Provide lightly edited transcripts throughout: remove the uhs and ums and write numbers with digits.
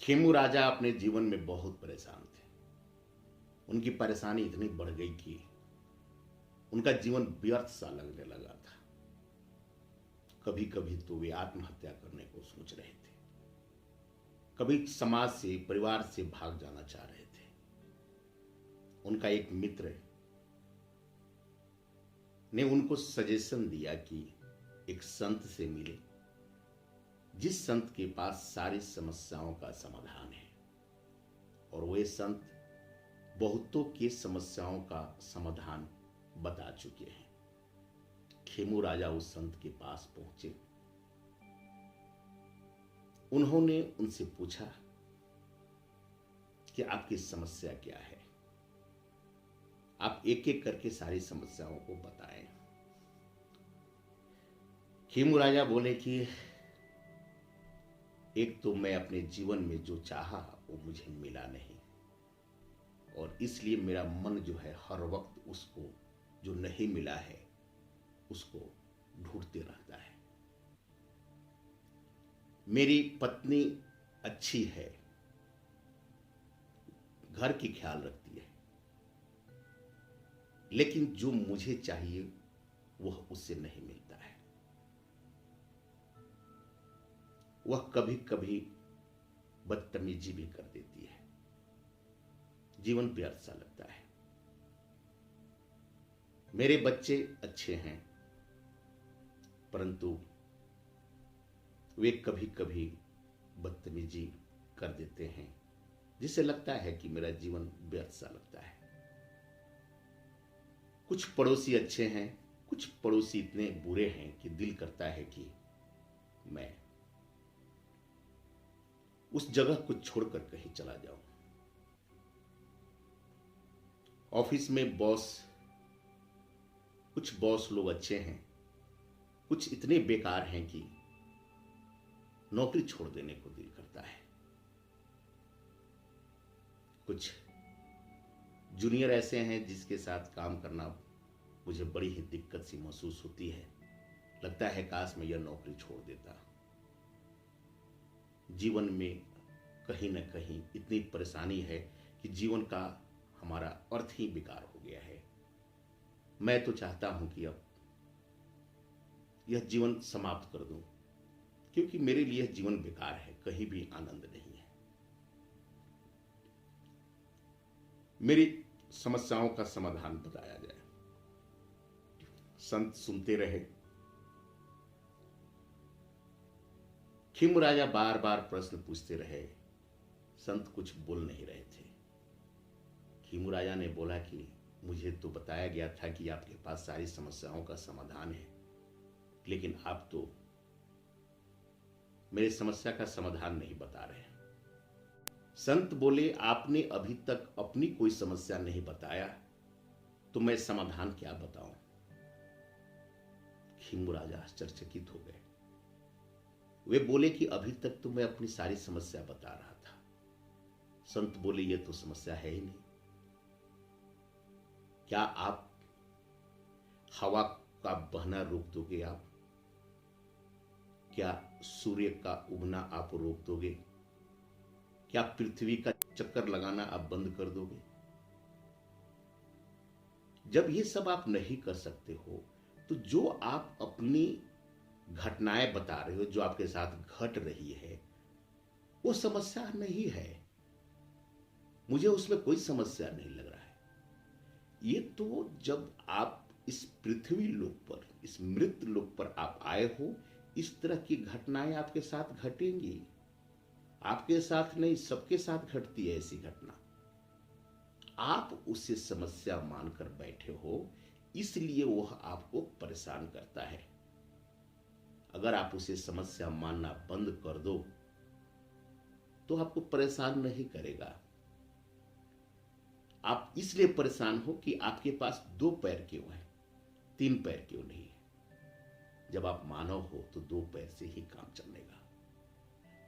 खेमू राजा अपने जीवन में बहुत परेशान थे। उनकी परेशानी इतनी बढ़ गई कि उनका जीवन व्यर्थ सा लगने लगा था। कभी कभी तो वे आत्महत्या करने को सोच रहे थे, कभी समाज से, परिवार से भाग जाना चाह रहे थे। उनका एक मित्र ने उनको सजेशन दिया कि एक संत से मिले, जिस संत के पास सारी समस्याओं का समाधान है। और वे संत बहुतों की समस्याओं का समाधान बता चुके हैं। खेमू राजा उस संत के पास पहुंचे। उन्होंने उनसे पूछा कि आपकी समस्या क्या है, आप एक एक करके सारी समस्याओं को बताएं। खेमू राजा बोले कि एक तो मैं अपने जीवन में जो चाहा वो मुझे मिला नहीं, और इसलिए मेरा मन जो है हर वक्त उसको जो नहीं मिला है उसको ढूंढते रहता है। मेरी पत्नी अच्छी है, घर की ख्याल रखती है, लेकिन जो मुझे चाहिए वह उससे नहीं मिलता है। वह कभी कभी बदतमीजी भी कर देती है। जीवन व्यर्थ सा लगता है। मेरे बच्चे अच्छे हैं, परंतु वे कभी कभी बदतमीजी कर देते हैं, जिससे लगता है कि मेरा जीवन व्यर्थ सा लगता है। कुछ पड़ोसी अच्छे हैं, कुछ पड़ोसी इतने बुरे हैं कि दिल करता है कि मैं उस जगह को छोड़कर कहीं चला जाऊं। ऑफिस में कुछ बॉस लोग अच्छे हैं, कुछ इतने बेकार हैं कि नौकरी छोड़ देने को दिल करता है। कुछ जूनियर ऐसे हैं जिसके साथ काम करना मुझे बड़ी ही दिक्कत सी महसूस होती है। लगता है काश मैं यह नौकरी छोड़ देता। जीवन में कहीं न कहीं इतनी परेशानी है कि जीवन का हमारा अर्थ ही बेकार हो गया है। मैं तो चाहता हूं कि अब यह जीवन समाप्त कर दूं, क्योंकि मेरे लिए जीवन बेकार है, कहीं भी आनंद नहीं है। मेरी समस्याओं का समाधान बताया जाए। संत सुनते रहे। खेमू राजा बार बार प्रश्न पूछते रहे। संत कुछ बोल नहीं रहे थे। खेमू राजा ने बोला कि मुझे तो बताया गया था कि आपके पास सारी समस्याओं का समाधान है, लेकिन आप तो मेरी समस्या का समाधान नहीं बता रहे। संत बोले, आपने अभी तक अपनी कोई समस्या नहीं बताया, तो मैं समाधान क्या बताऊं। खेमू राजा आश्चर्यचकित हो गए। वे बोले कि अभी तक तो मैं अपनी सारी समस्या बता रहा था। संत बोले, यह तो समस्या है ही नहीं। क्या आप हवा का बहना रोक दोगे? आप क्या सूर्य का उगना आप रोक दोगे? क्या पृथ्वी का चक्कर लगाना आप बंद कर दोगे? जब ये सब आप नहीं कर सकते हो, तो जो आप अपनी घटनाएं बता रहे हो, जो आपके साथ घट रही है, वो समस्या नहीं है। मुझे उसमें कोई समस्या नहीं लग रहा है। ये तो जब आप इस पृथ्वी लोक पर, इस मृत लोक पर आप आए हो, इस तरह की घटनाएं आपके साथ घटेंगी। आपके साथ नहीं, सबके साथ घटती है ऐसी घटना। आप उसे समस्या मानकर बैठे हो, इसलिए वह आपको परेशान करता है। अगर आप उसे समस्या मानना बंद कर दो तो आपको परेशान नहीं करेगा। आप इसलिए परेशान हो कि आपके पास 2 पैर क्यों हैं, 3 पैर क्यों नहीं है। जब आप मानव हो तो 2 पैर से ही काम चलेगा।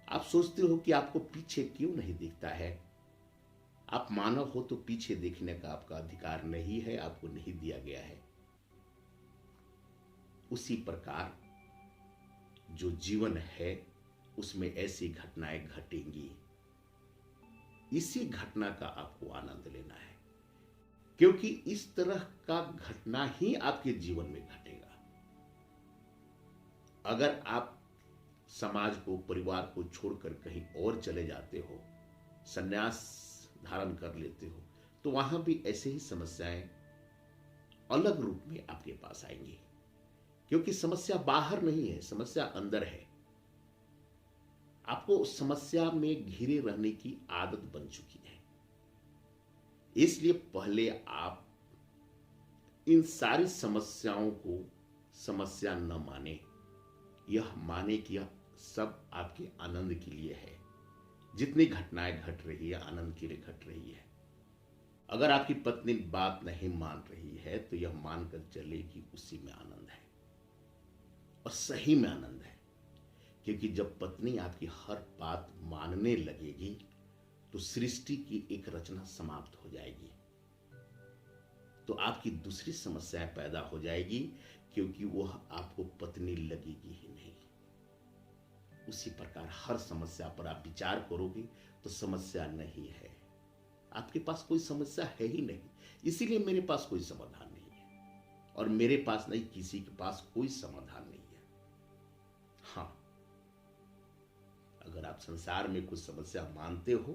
आप सोचते हो कि आपको पीछे क्यों नहीं दिखता है। आप मानव हो तो पीछे देखने का आपका अधिकार नहीं है, आपको नहीं दिया गया है। उसी प्रकार जो जीवन है उसमें ऐसी घटनाएं घटेंगी। इसी घटना का आपको आनंद लेना है, क्योंकि इस तरह का घटना ही आपके जीवन में घटेगा। अगर आप समाज को, परिवार को छोड़कर कहीं और चले जाते हो, संन्यास धारण कर लेते हो, तो वहां भी ऐसे ही समस्याएं अलग रूप में आपके पास आएंगी, क्योंकि समस्या बाहर नहीं है, समस्या अंदर है। आपको उस समस्या में घिरे रहने की आदत बन चुकी है। इसलिए पहले आप इन सारी समस्याओं को समस्या न माने, यह माने कि यह सब आपके आनंद के लिए है। जितनी घटनाएं घट रही है आनंद के लिए घट रही है। अगर आपकी पत्नी बात नहीं मान रही है तो यह मानकर चले कि उसी में आनंद है, और सही में आनंद है। क्योंकि जब पत्नी आपकी हर बात मानने लगेगी तो सृष्टि की एक रचना समाप्त हो जाएगी, तो आपकी दूसरी समस्याएं पैदा हो जाएगी, क्योंकि वह आपको पत्नी लगेगी ही नहीं। उसी प्रकार हर समस्या पर आप विचार करोगे तो समस्या नहीं है, आपके पास कोई समस्या है ही नहीं, इसीलिए मेरे पास कोई समाधान नहीं है, और मेरे पास नहीं, किसी के पास कोई समाधान नहीं है। हाँ, अगर आप संसार में कुछ समस्या मानते हो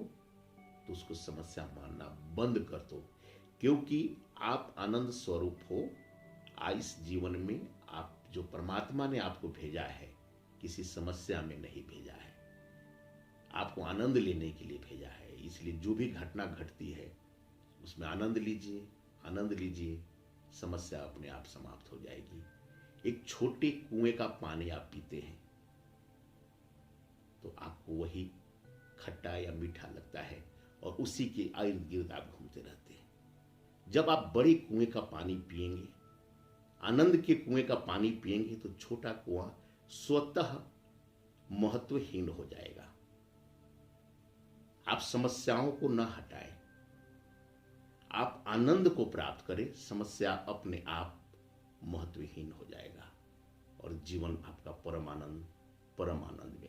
तो उसको समस्या मानना बंद कर दो, क्योंकि आप आनंद स्वरूप हो। इस जीवन में आप, जो परमात्मा ने आपको भेजा है, किसी समस्या में नहीं भेजा है, आपको आनंद लेने के लिए भेजा है। इसलिए जो भी घटना घटती है उसमें आनंद लीजिए, आनंद लीजिए, समस्या अपने आप समाप्त हो जाएगी। एक छोटे कुएं का पानी आप पीते हैं तो आपको वही खट्टा या मीठा लगता है, और उसी के इर्द गिर्द आप घूमते रहते हैं। जब आप बड़े कुएं का पानी पिएंगे, आनंद के कुएं का पानी पिएंगे, तो छोटा कुआं स्वतः महत्वहीन हो जाएगा। आप समस्याओं को न हटाएं, आप आनंद को प्राप्त करें, समस्या अपने आप महत्वहीन हो जाएगा और जीवन आपका परम आनंद